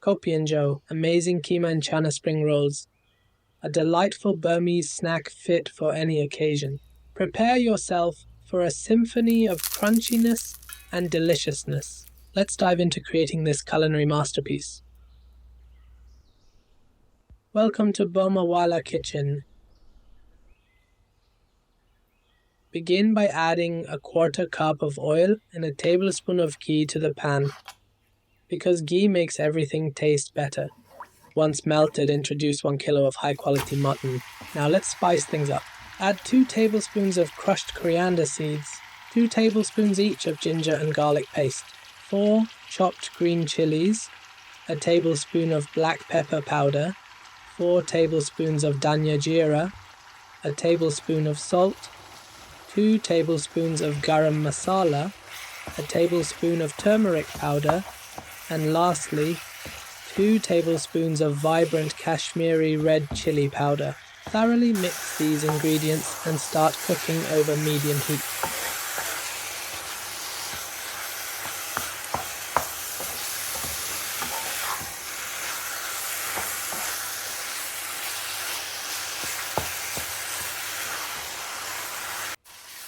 Kopianjo, amazing keema and chana spring rolls. A delightful Burmese snack fit for any occasion. Prepare yourself for a symphony of crunchiness and deliciousness. Let's dive into creating this culinary masterpiece. Welcome to Burmawala Kitchen. Begin by adding a quarter cup of oil and a tablespoon of ghee to the pan, because ghee makes everything taste better. Once melted, introduce 1 kilo of high-quality mutton. Now let's spice things up. Add 2 tablespoons of crushed coriander seeds, 2 tablespoons each of ginger and garlic paste, 4 chopped green chilies, a tablespoon of black pepper powder, 4 tablespoons of Dhanya Jeera, a tablespoon of salt, 2 tablespoons of garam masala, a tablespoon of turmeric powder, and lastly, 2 tablespoons of vibrant Kashmiri red chili powder. Thoroughly mix these ingredients and start cooking over medium heat.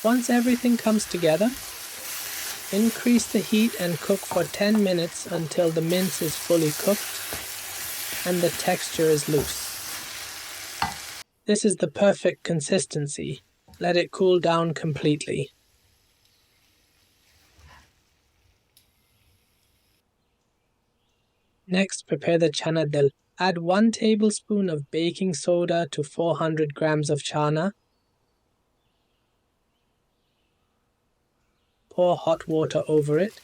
Once everything comes together, increase the heat and cook for 10 minutes until the mince is fully cooked and the texture is loose. This is the perfect consistency. Let it cool down completely. Next, prepare the Chana Dal. Add 1 tablespoon of baking soda to 400 grams of chana. Pour hot water over it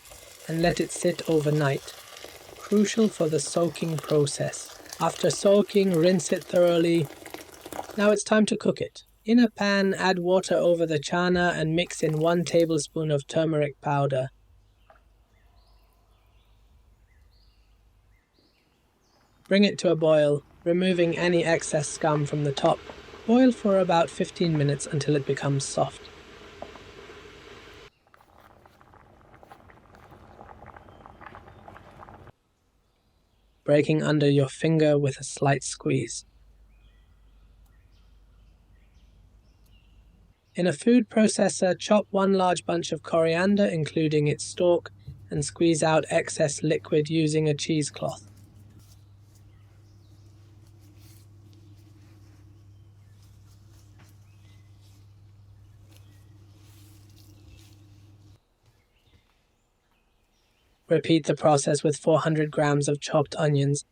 and let it sit overnight. Crucial for the soaking process. After soaking, rinse it thoroughly. Now it's time to cook it. In a pan, add water over the chana and mix in 1 tablespoon of turmeric powder. Bring it to a boil, removing any excess scum from the top. Boil for about 15 minutes until it becomes soft. Breaking under your finger with a slight squeeze. In a food processor, chop 1 large bunch of coriander, including its stalk, and squeeze out excess liquid using a cheesecloth. Repeat the process with 400 grams of chopped onions.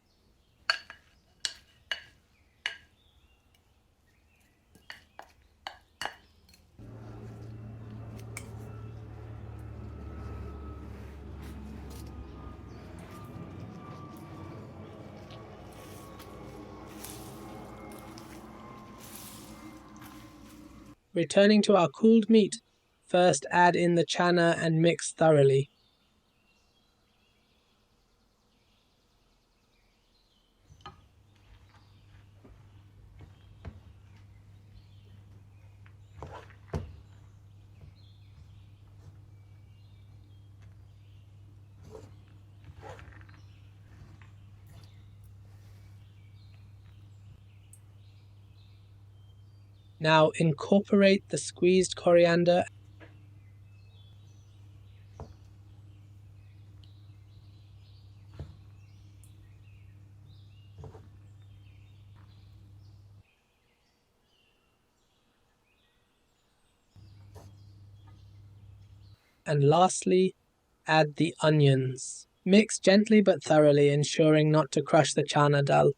Returning to our cooled meat, first add in the chana and mix thoroughly. Now incorporate the squeezed coriander and lastly, add the onions. Mix gently but thoroughly, ensuring not to crush the Chana Dal.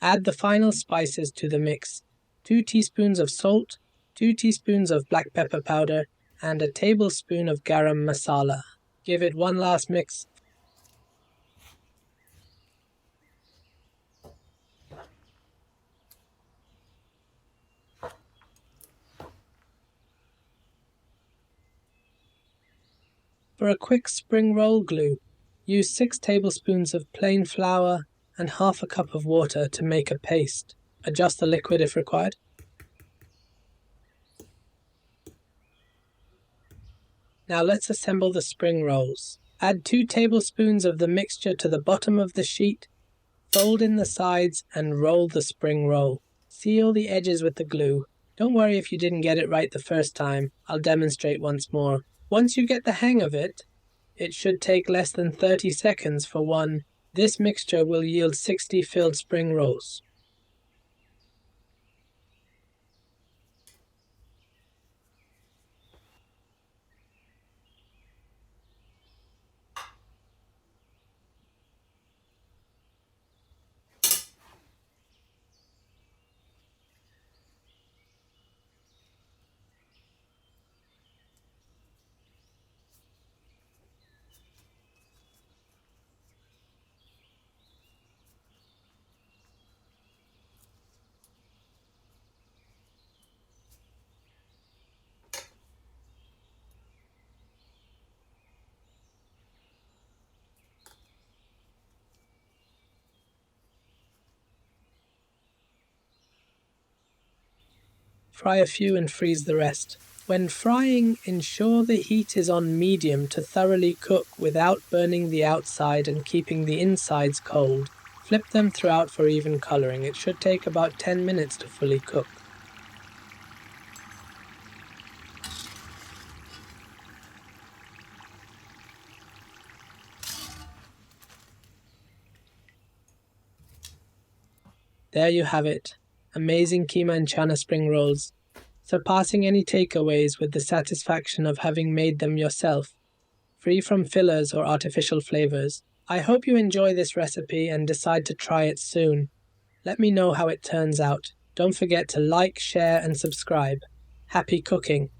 Add the final spices to the mix. 2 teaspoons of salt, 2 teaspoons of black pepper powder, and a tablespoon of garam masala. Give it one last mix. For a quick spring roll glue, use 6 tablespoons of plain flour and half a cup of water to make a paste. Adjust the liquid if required. Now let's assemble the spring rolls. Add 2 tablespoons of the mixture to the bottom of the sheet, fold in the sides and roll the spring roll. Seal the edges with the glue. Don't worry if you didn't get it right the first time, I'll demonstrate once more. Once you get the hang of it, it should take less than 30 seconds for one. This mixture will yield 60 filled spring rolls. Fry a few and freeze the rest. When frying, ensure the heat is on medium to thoroughly cook without burning the outside and keeping the insides cold. Flip them throughout for even coloring. It should take about 10 minutes to fully cook. There you have it. Amazing keema and chana spring rolls, surpassing any takeaways with the satisfaction of having made them yourself, free from fillers or artificial flavors. I hope you enjoy this recipe and decide to try it soon. Let me know how it turns out. Don't forget to like, share and subscribe. Happy cooking!